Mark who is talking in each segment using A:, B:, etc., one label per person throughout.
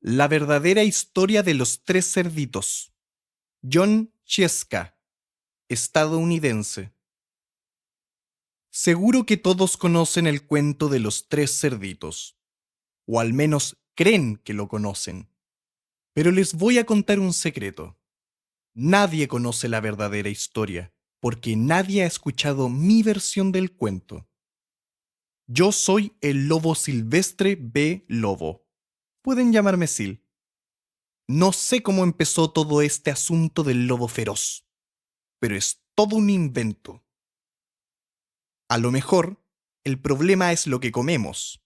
A: La verdadera historia de los tres cerditos. John Cheska, estadounidense. Seguro que todos conocen el cuento de los tres cerditos, o al menos creen que lo conocen. Pero les voy a contar un secreto. Nadie conoce la verdadera historia, porque nadie ha escuchado mi versión del cuento. Yo soy el lobo silvestre B. Lobo. Pueden llamarme Sil. No sé cómo empezó todo este asunto del lobo feroz, pero es todo un invento. A lo mejor, el problema es lo que comemos.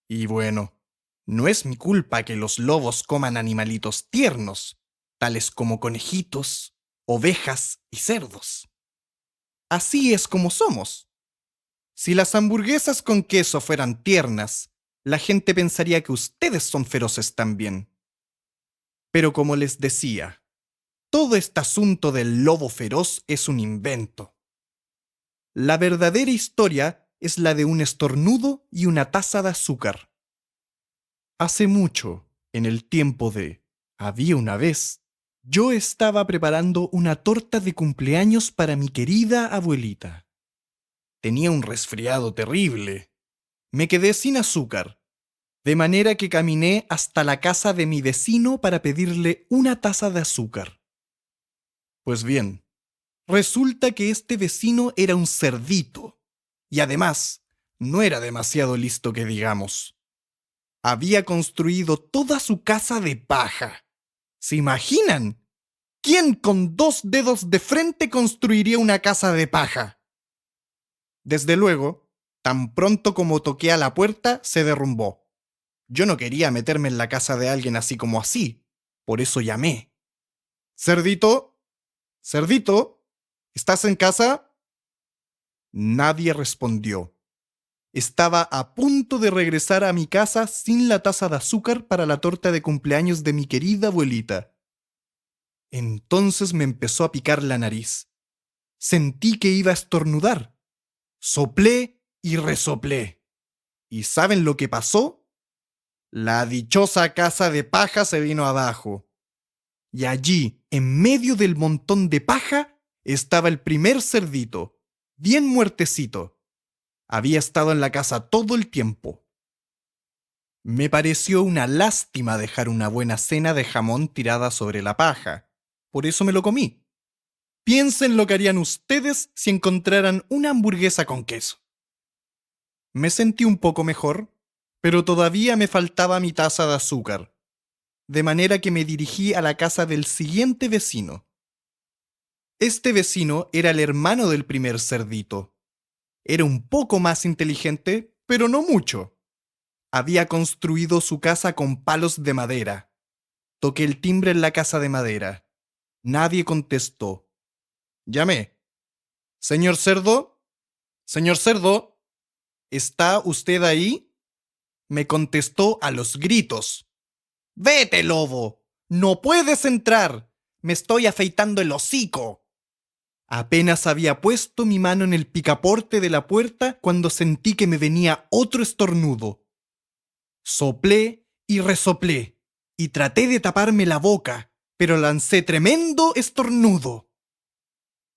A: Y bueno, no es mi culpa que los lobos coman animalitos tiernos, tales como conejitos, ovejas y cerdos. Así es como somos. Si las hamburguesas con queso fueran tiernas, la gente pensaría que ustedes son feroces también. Pero como les decía, todo este asunto del lobo feroz es un invento. La verdadera historia es la de un estornudo y una taza de azúcar. Hace mucho, en el tiempo de Había una vez, yo estaba preparando una torta de cumpleaños para mi querida abuelita. Tenía un resfriado terrible. Me quedé sin azúcar, de manera que caminé hasta la casa de mi vecino para pedirle una taza de azúcar. Pues bien, resulta que este vecino era un cerdito, y además, no era demasiado listo que digamos. Había construido toda su casa de paja. ¿Se imaginan? ¿Quién con 2 dedos de frente construiría una casa de paja? Desde luego, tan pronto como toqué a la puerta, se derrumbó. Yo no quería meterme en la casa de alguien así como así, por eso llamé. «Cerdito, cerdito, ¿estás en casa?» Nadie respondió. Estaba a punto de regresar a mi casa sin la taza de azúcar para la torta de cumpleaños de mi querida abuelita. Entonces me empezó a picar la nariz. Sentí que iba a estornudar. Soplé y resoplé. ¿Y saben lo que pasó? La dichosa casa de paja se vino abajo. Y allí, en medio del montón de paja, estaba el primer cerdito, bien muertecito. Había estado en la casa todo el tiempo. Me pareció una lástima dejar una buena cena de jamón tirada sobre la paja. Por eso me lo comí. Piensen lo que harían ustedes si encontraran una hamburguesa con queso. Me sentí un poco mejor, pero todavía me faltaba mi taza de azúcar, de manera que me dirigí a la casa del siguiente vecino. Este vecino era el hermano del primer cerdito. Era un poco más inteligente, pero no mucho. Había construido su casa con palos de madera. Toqué el timbre en la casa de madera. Nadie contestó. Llamé. «Señor cerdo, señor cerdo, ¿está usted ahí?» Me contestó a los gritos. «¡Vete, lobo! ¡No puedes entrar! ¡Me estoy afeitando el hocico!» Apenas había puesto mi mano en el picaporte de la puerta cuando sentí que me venía otro estornudo. Soplé y resoplé, y traté de taparme la boca, pero lancé tremendo estornudo.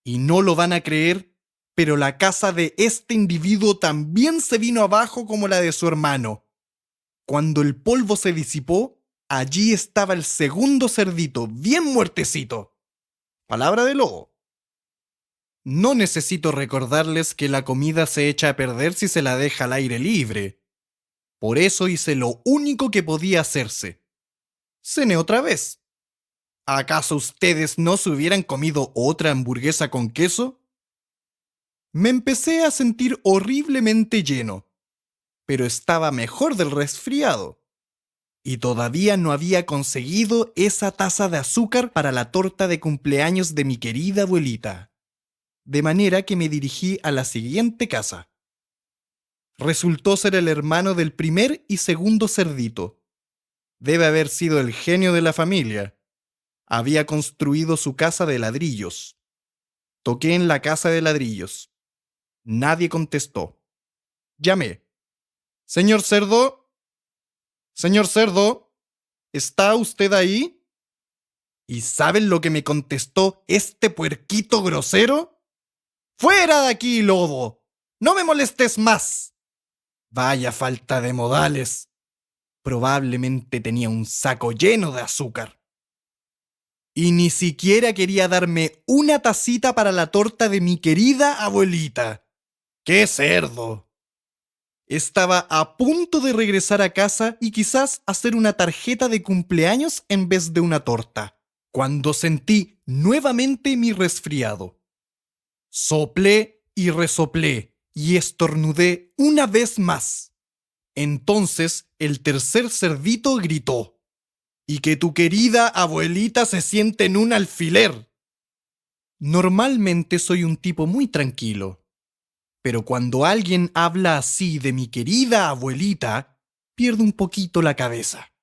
A: Y no lo van a creer, pero la casa de este individuo también se vino abajo como la de su hermano. Cuando el polvo se disipó, allí estaba el segundo cerdito, bien muertecito. Palabra de lobo. No necesito recordarles que la comida se echa a perder si se la deja al aire libre. Por eso hice lo único que podía hacerse. Cené otra vez. ¿Acaso ustedes no se hubieran comido otra hamburguesa con queso? Me empecé a sentir horriblemente lleno, pero estaba mejor del resfriado. Y todavía no había conseguido esa taza de azúcar para la torta de cumpleaños de mi querida abuelita. De manera que me dirigí a la siguiente casa. Resultó ser el hermano del primer y segundo cerdito. Debe haber sido el genio de la familia. Había construido su casa de ladrillos. Toqué en la casa de ladrillos. Nadie contestó. Llamé. «Señor cerdo, señor cerdo, ¿Está usted ahí? ¿Y saben lo que me contestó este puerquito grosero? ¡Fuera de aquí, lobo! ¡No me molestes más! Vaya falta de modales. Probablemente tenía un saco lleno de azúcar. Y ni siquiera quería darme una tacita para la torta de mi querida abuelita. ¡Qué cerdo! Estaba a punto de regresar a casa y quizás hacer una tarjeta de cumpleaños en vez de una torta, cuando sentí nuevamente mi resfriado. Soplé y resoplé y estornudé una vez más. Entonces el tercer cerdito gritó: «Y que tu querida abuelita se siente en un alfiler». Normalmente soy un tipo muy tranquilo, pero cuando alguien habla así de mi querida abuelita, pierdo un poquito la cabeza.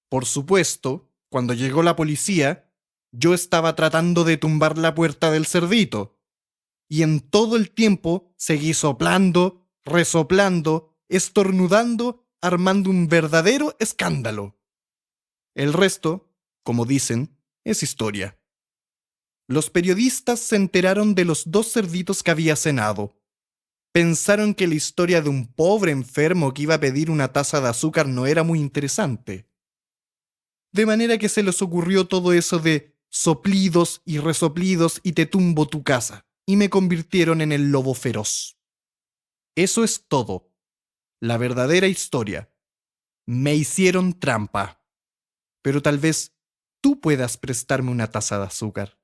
A: Por supuesto, cuando llegó la policía, yo estaba tratando de tumbar la puerta del cerdito, y en todo el tiempo seguí soplando, resoplando, estornudando, armando un verdadero escándalo. El resto, como dicen, es historia. Los periodistas se enteraron de los dos cerditos que había cenado. Pensaron que la historia de un pobre enfermo que iba a pedir una taza de azúcar no era muy interesante. De manera que se les ocurrió todo eso de soplidos y resoplidos y te tumbo tu casa, y me convirtieron en el lobo feroz. Eso es todo. La verdadera historia. Me hicieron trampa. Pero tal vez tú puedas prestarme una taza de azúcar.